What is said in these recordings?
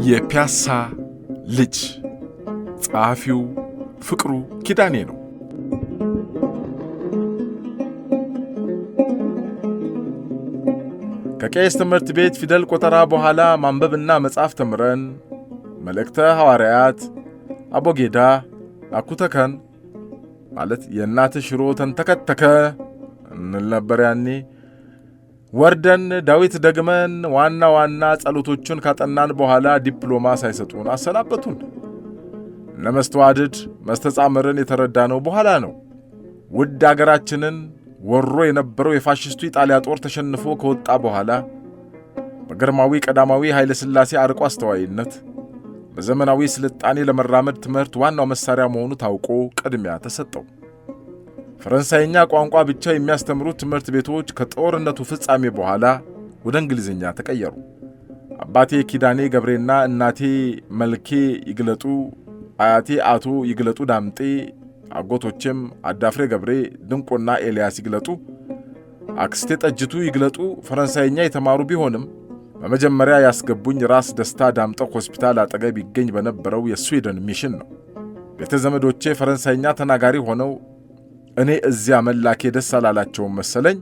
የፒያሳ ልጅ ጸሐፊው ፍቅሩ ኪዳኔ ነው። ከቄስ ትምህርት ቤት ፊደል ቆጠራ በኋላ ማንበብና መጻፍ ተምረን መልእክተ ሐዋርያት፣ አቦጌዳ፣ አኩተከን ማለት የእናት ሽሮ ተንተከተከ እንል ነበር ያኔ። ወርደን ዳዊት ደግመን ዋና ዋና ጸሎቶችን ካጠናን በኋላ ዲፕሎማ ሳይሰጡን አሰናበቱን። ለመስተዋድድ መስተጻምርን የተረዳነው በኋላ ነው። ውድ አገራችንን ወሮ የነበረው የፋሽስቱ ኢጣሊያ ጦር ተሸንፎ ከወጣ በኋላ በግርማዊ ቀዳማዊ ኃይለ ሥላሴ አርቆ አስተዋይነት በዘመናዊ ስልጣኔ ለመራመድ ትምህርት ዋናው መሳሪያ መሆኑ ታውቆ ቅድሚያ ተሰጠው። ፈረንሳይኛ ቋንቋ ብቻ የሚያስተምሩ ትምህርት ቤቶች ከጦርነቱ ፍጻሜ በኋላ ወደ እንግሊዝኛ ተቀየሩ። አባቴ ኪዳኔ ገብሬና እናቴ መልኬ ይግለጡ፣ አያቴ አቶ ይግለጡ ዳምጤ፣ አጎቶቼም አዳፍሬ ገብሬ፣ ድንቆና ኤልያስ ይግለጡ፣ አክስቴ ጠጅቱ ይግለጡ ፈረንሳይኛ የተማሩ ቢሆንም በመጀመሪያ ያስገቡኝ ራስ ደስታ ዳምጠው ሆስፒታል አጠገብ ይገኝ በነበረው የስዊድን ሚሽን ነው። ቤተ ዘመዶቼ ፈረንሳይኛ ተናጋሪ ሆነው እኔ እዚያ መላኬ ደስ አላላቸውም መሰለኝ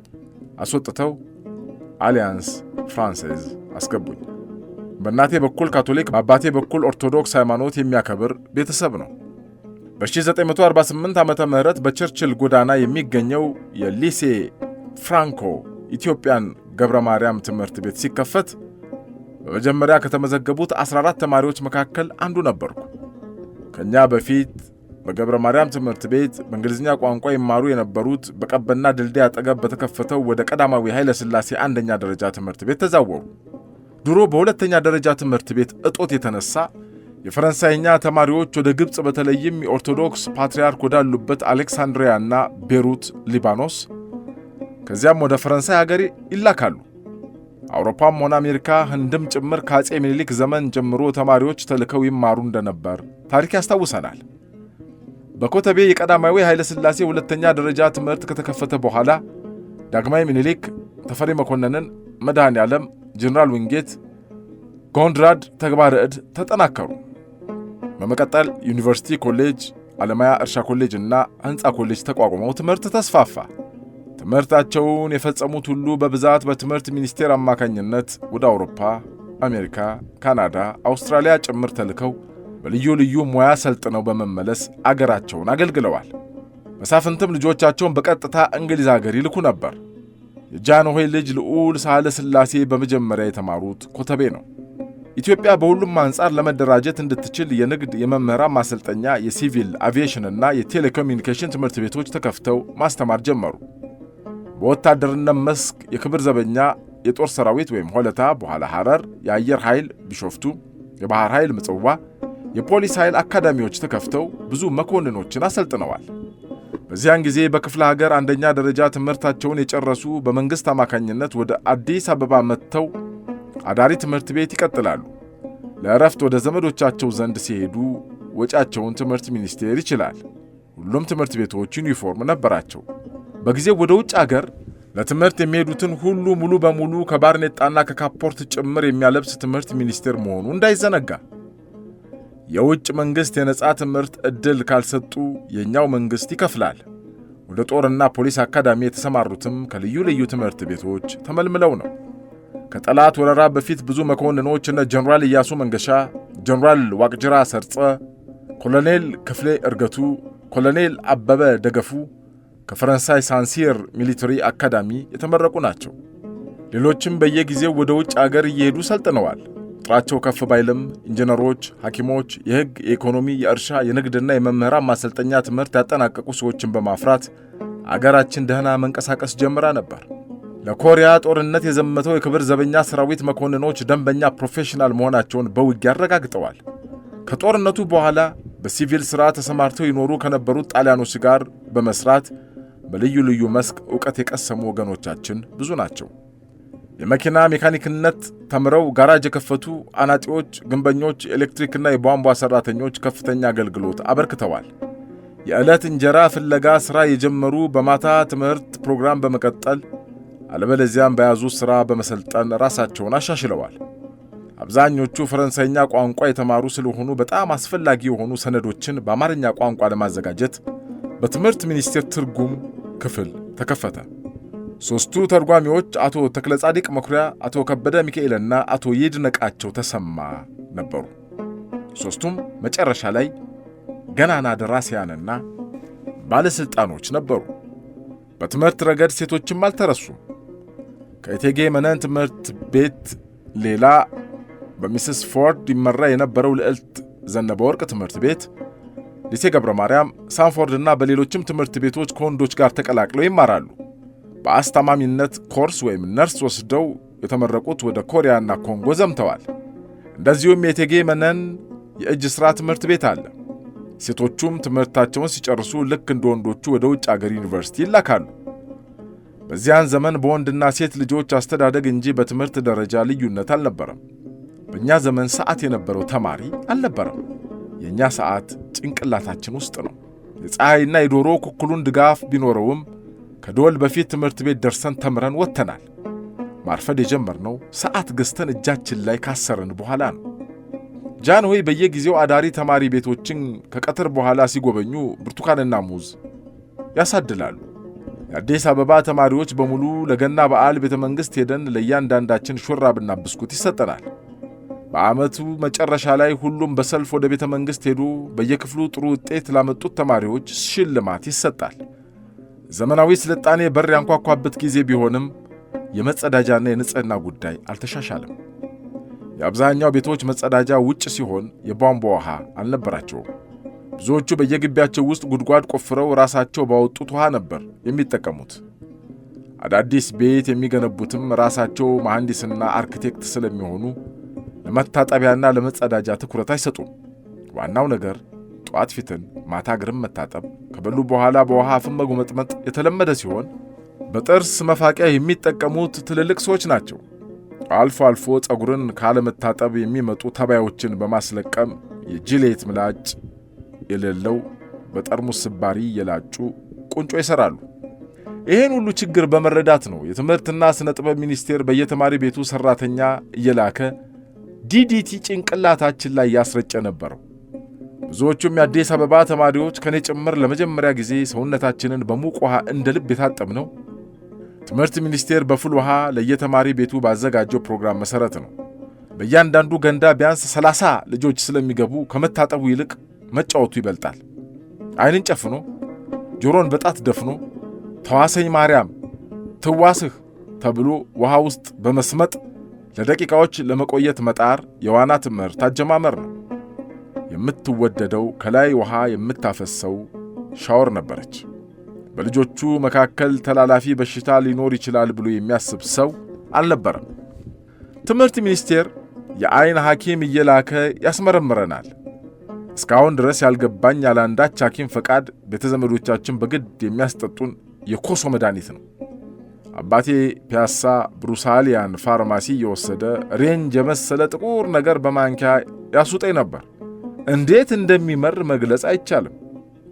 አስወጥተው አሊያንስ ፍራንሴዝ አስገቡኝ። በእናቴ በኩል ካቶሊክ፣ በአባቴ በኩል ኦርቶዶክስ ሃይማኖት የሚያከብር ቤተሰብ ነው። በ1948 ዓመተ ምህረት በቸርችል ጎዳና የሚገኘው የሊሴ ፍራንኮ ኢትዮጵያን ገብረ ማርያም ትምህርት ቤት ሲከፈት በመጀመሪያ ከተመዘገቡት 14 ተማሪዎች መካከል አንዱ ነበርኩ። ከኛ በፊት በገብረ ማርያም ትምህርት ቤት በእንግሊዝኛ ቋንቋ ይማሩ የነበሩት በቀበና ድልድይ አጠገብ በተከፈተው ወደ ቀዳማዊ ኃይለ ሥላሴ አንደኛ ደረጃ ትምህርት ቤት ተዛወሩ። ድሮ በሁለተኛ ደረጃ ትምህርት ቤት እጦት የተነሳ የፈረንሳይኛ ተማሪዎች ወደ ግብጽ በተለይም የኦርቶዶክስ ፓትርያርክ ወዳሉበት አሌክሳንድሪያና ቤሩት ሊባኖስ ከዚያም ወደ ፈረንሳይ ሀገር ይላካሉ። አውሮፓም ሆነ አሜሪካ፣ ህንድም ጭምር ከአፄ ምኒልክ ዘመን ጀምሮ ተማሪዎች ተልከው ይማሩ እንደነበር ታሪክ ያስታውሰናል። በኮተቤ የቀዳማዊ ኃይለ ሥላሴ ሁለተኛ ደረጃ ትምህርት ከተከፈተ በኋላ ዳግማዊ ምኒልክ ተፈሪ መኮንንን፣ መድኃኔ ዓለም፣ ጀነራል ዊንጌት፣ ጎንድራድ ተግባረ ዕድ ተጠናከሩ። በመቀጠል ዩኒቨርሲቲ ኮሌጅ፣ አለማያ እርሻ ኮሌጅ እና ሕንፃ ኮሌጅ ተቋቁመው ትምህርት ተስፋፋ። ትምህርታቸውን የፈጸሙት ሁሉ በብዛት በትምህርት ሚኒስቴር አማካኝነት ወደ አውሮፓ፣ አሜሪካ፣ ካናዳ፣ አውስትራሊያ ጭምር ተልከው በልዩ ልዩ ሙያ ሰልጥነው በመመለስ አገራቸውን አገልግለዋል። መሳፍንትም ልጆቻቸውን በቀጥታ እንግሊዝ ሀገር ይልኩ ነበር። የጃንሆይ ልጅ ልዑል ሳህለ ሥላሴ በመጀመሪያ የተማሩት ኮተቤ ነው። ኢትዮጵያ በሁሉም አንጻር ለመደራጀት እንድትችል የንግድ፣ የመምህራን ማሰልጠኛ፣ የሲቪል አቪዬሽንና የቴሌኮሙኒኬሽን ትምህርት ቤቶች ተከፍተው ማስተማር ጀመሩ። በወታደርነት መስክ የክብር ዘበኛ የጦር ሰራዊት ወይም ሆለታ፣ በኋላ ሐረር፣ የአየር ኃይል ቢሾፍቱ፣ የባህር ኃይል ምጽዋ፣ የፖሊስ ኃይል አካዳሚዎች ተከፍተው ብዙ መኮንኖችን አሰልጥነዋል። በዚያን ጊዜ በክፍለ ሀገር አንደኛ ደረጃ ትምህርታቸውን የጨረሱ በመንግሥት አማካኝነት ወደ አዲስ አበባ መጥተው አዳሪ ትምህርት ቤት ይቀጥላሉ። ለእረፍት ወደ ዘመዶቻቸው ዘንድ ሲሄዱ ወጪያቸውን ትምህርት ሚኒስቴር ይችላል። ሁሉም ትምህርት ቤቶች ዩኒፎርም ነበራቸው። በጊዜው ወደ ውጭ አገር ለትምህርት የሚሄዱትን ሁሉ ሙሉ በሙሉ ከባርኔጣና ከካፖርት ጭምር የሚያለብስ ትምህርት ሚኒስቴር መሆኑ እንዳይዘነጋ። የውጭ መንግሥት የነጻ ትምህርት ዕድል ካልሰጡ የኛው መንግሥት ይከፍላል። ወደ ጦርና ፖሊስ አካዳሚ የተሰማሩትም ከልዩ ልዩ ትምህርት ቤቶች ተመልምለው ነው። ከጠላት ወረራ በፊት ብዙ መኮንኖች እነ ጀነራል ኢያሱ መንገሻ፣ ጀነራል ዋቅጅራ ሰርጸ፣ ኮሎኔል ክፍሌ እርገቱ፣ ኮሎኔል አበበ ደገፉ ከፈረንሳይ ሳንሲር ሚሊተሪ አካዳሚ የተመረቁ ናቸው። ሌሎችም በየጊዜው ወደ ውጭ አገር እየሄዱ ሰልጥነዋል። ቁጥራቸው ከፍ ባይልም ኢንጂነሮች፣ ሐኪሞች፣ የሕግ፣ የኢኮኖሚ፣ የእርሻ፣ የንግድና የመምህራን ማሰልጠኛ ትምህርት ያጠናቀቁ ሰዎችን በማፍራት አገራችን ደህና መንቀሳቀስ ጀምራ ነበር። ለኮሪያ ጦርነት የዘመተው የክብር ዘበኛ ሰራዊት መኮንኖች ደንበኛ ፕሮፌሽናል መሆናቸውን በውጊያ አረጋግጠዋል። ከጦርነቱ በኋላ በሲቪል ሥራ ተሰማርተው ይኖሩ ከነበሩት ጣሊያኖች ጋር በመስራት በልዩ ልዩ መስክ ዕውቀት የቀሰሙ ወገኖቻችን ብዙ ናቸው። የመኪና ሜካኒክነት ተምረው ጋራጅ የከፈቱ አናጢዎች፣ ግንበኞች፣ ኤሌክትሪክና የቧንቧ ሠራተኞች ከፍተኛ አገልግሎት አበርክተዋል። የዕለት እንጀራ ፍለጋ ሥራ የጀመሩ በማታ ትምህርት ፕሮግራም በመቀጠል አለበለዚያም በያዙ ሥራ በመሰልጠን ራሳቸውን አሻሽለዋል። አብዛኞቹ ፈረንሳይኛ ቋንቋ የተማሩ ስለሆኑ በጣም አስፈላጊ የሆኑ ሰነዶችን በአማርኛ ቋንቋ ለማዘጋጀት በትምህርት ሚኒስቴር ትርጉም ክፍል ተከፈተ። ሦስቱ ተርጓሚዎች አቶ ተክለጻዲቅ መኩሪያ፣ አቶ ከበደ ሚካኤልና አቶ ይድነቃቸው ተሰማ ነበሩ። ሦስቱም መጨረሻ ላይ ገናና ደራሲያንና ባለሥልጣኖች ነበሩ። በትምህርት ረገድ ሴቶችም አልተረሱም። ከእቴጌ መነን ትምህርት ቤት ሌላ በሚስስ ፎርድ ይመራ የነበረው ልዕልት ዘነበ ወርቅ ትምህርት ቤት፣ ሊሴ ገብረ ማርያም፣ ሳንፎርድና በሌሎችም ትምህርት ቤቶች ከወንዶች ጋር ተቀላቅለው ይማራሉ። በአስታማሚነት ኮርስ ወይም ነርስ ወስደው የተመረቁት ወደ ኮሪያና ኮንጎ ዘምተዋል። እንደዚሁም የእቴጌ መነን የእጅ ሥራ ትምህርት ቤት አለ። ሴቶቹም ትምህርታቸውን ሲጨርሱ ልክ እንደ ወንዶቹ ወደ ውጭ አገር ዩኒቨርሲቲ ይላካሉ። በዚያን ዘመን በወንድና ሴት ልጆች አስተዳደግ እንጂ በትምህርት ደረጃ ልዩነት አልነበረም። በእኛ ዘመን ሰዓት የነበረው ተማሪ አልነበረም። የእኛ ሰዓት ጭንቅላታችን ውስጥ ነው። የፀሐይና የዶሮ ኩኩሉን ድጋፍ ቢኖረውም ከደወል በፊት ትምህርት ቤት ደርሰን ተምረን ወጥተናል። ማርፈድ የጀመርነው ሰዓት ገዝተን እጃችን ላይ ካሰርን በኋላ ነው። ጃንሆይ በየጊዜው አዳሪ ተማሪ ቤቶችን ከቀትር በኋላ ሲጎበኙ ብርቱካንና ሙዝ ያሳድላሉ። የአዲስ አበባ ተማሪዎች በሙሉ ለገና በዓል ቤተ መንግሥት ሄደን ለእያንዳንዳችን ሹራብና ብስኩት ይሰጠናል። በዓመቱ መጨረሻ ላይ ሁሉም በሰልፍ ወደ ቤተ መንግሥት ሄዱ። በየክፍሉ ጥሩ ውጤት ላመጡት ተማሪዎች ሽልማት ይሰጣል። ዘመናዊ ስልጣኔ በር ያንኳኳበት ጊዜ ቢሆንም የመጸዳጃና የንጽሕና ጉዳይ አልተሻሻለም። የአብዛኛው ቤቶች መጸዳጃ ውጭ ሲሆን የቧንቧ ውሃ አልነበራቸውም። ብዙዎቹ በየግቢያቸው ውስጥ ጉድጓድ ቆፍረው ራሳቸው ባወጡት ውሃ ነበር የሚጠቀሙት። አዳዲስ ቤት የሚገነቡትም ራሳቸው መሐንዲስና አርኪቴክት ስለሚሆኑ ለመታጠቢያና ለመጸዳጃ ትኩረት አይሰጡም። ዋናው ነገር ጠዋት ፊትን ማታ እግርን መታጠብ፣ ከበሉ በኋላ በውሃ አፍን መጉመጥመጥ የተለመደ ሲሆን በጥርስ መፋቂያ የሚጠቀሙት ትልልቅ ሰዎች ናቸው። አልፎ አልፎ ፀጉርን ካለመታጠብ የሚመጡ ተባዮችን በማስለቀም የጅሌት ምላጭ የሌለው በጠርሙስ ስባሪ የላጩ ቁንጮ ይሰራሉ። ይህን ሁሉ ችግር በመረዳት ነው የትምህርትና ስነ ጥበብ ሚኒስቴር በየተማሪ ቤቱ ሰራተኛ እየላከ ዲዲቲ ጭንቅላታችን ላይ ያስረጨ ነበረው። ብዙዎቹም የአዲስ አበባ ተማሪዎች ከኔ ጭምር ለመጀመሪያ ጊዜ ሰውነታችንን በሙቅ ውሃ እንደ ልብ የታጠብነው ትምህርት ሚኒስቴር በፍል ውሃ ለየተማሪ ቤቱ ባዘጋጀው ፕሮግራም መሰረት ነው። በእያንዳንዱ ገንዳ ቢያንስ 30 ልጆች ስለሚገቡ ከመታጠቡ ይልቅ መጫወቱ ይበልጣል። ዓይንን ጨፍኖ ጆሮን በጣት ደፍኖ ተዋሰኝ ማርያም ትዋስህ ተብሎ ውሃ ውስጥ በመስመጥ ለደቂቃዎች ለመቆየት መጣር የዋና ትምህርት አጀማመር ነው። የምትወደደው ከላይ ውሃ የምታፈሰው ሻወር ነበረች። በልጆቹ መካከል ተላላፊ በሽታ ሊኖር ይችላል ብሎ የሚያስብ ሰው አልነበረም። ትምህርት ሚኒስቴር የዓይን ሐኪም እየላከ ያስመረምረናል። እስካሁን ድረስ ያልገባኝ ያላንዳች ሐኪም ፈቃድ ቤተዘመዶቻችን በግድ የሚያስጠጡን የኮሶ መድኃኒት ነው። አባቴ ፒያሳ ብሩሳሊያን ፋርማሲ እየወሰደ ሬንጅ የመሰለ ጥቁር ነገር በማንኪያ ያሱጠኝ ነበር። እንዴት እንደሚመር መግለጽ አይቻልም።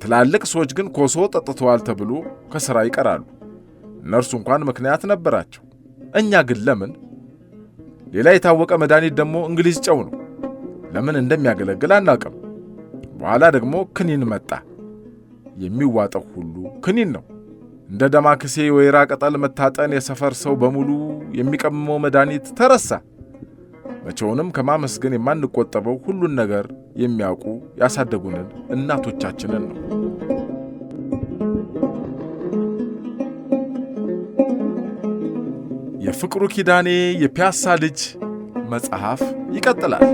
ትላልቅ ሰዎች ግን ኮሶ ጠጥተዋል ተብሎ ከሥራ ይቀራሉ። እነርሱ እንኳን ምክንያት ነበራቸው። እኛ ግን ለምን? ሌላ የታወቀ መድኃኒት ደግሞ እንግሊዝ ጨው ነው። ለምን እንደሚያገለግል አናውቅም። በኋላ ደግሞ ክኒን መጣ። የሚዋጠው ሁሉ ክኒን ነው። እንደ ደማክሴ ወይራ ቅጠል መታጠን የሰፈር ሰው በሙሉ የሚቀምመው መድኃኒት ተረሳ። መቼውንም ከማመስገን የማንቆጠበው ሁሉን ነገር የሚያውቁ ያሳደጉንን እናቶቻችንን ነው። የፍቅሩ ኪዳኔ የፒያሳ ልጅ መጽሐፍ ይቀጥላል።